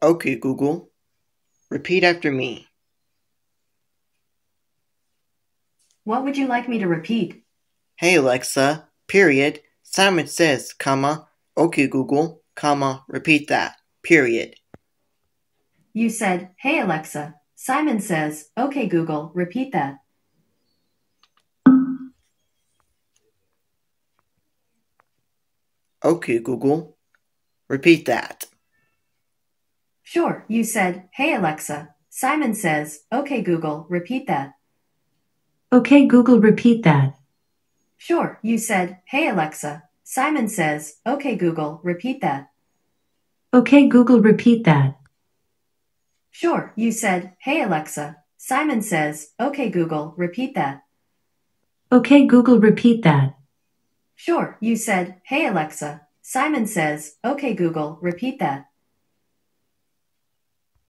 Okay, Google, repeat after me. What would you like me to repeat? Hey Alexa, period. Simon says, comma, okay Google, comma, repeat that, period. You said, "Hey Alexa." Simon says, "Okay Google, repeat that." Okay Google, repeat that. Sure, you said, "Hey Alexa." Simon says, "Okay Google, repeat that." Okay Google, repeat that. Sure, you said, "Hey Alexa." Simon says, "Okay Google, repeat that." Okay Google, repeat that. Sure, you said, "Hey Alexa." Simon says, "Okay Google, repeat that." Okay Google, repeat that. Sure, you said, "Hey Alexa." Simon says, "Okay Google, repeat that."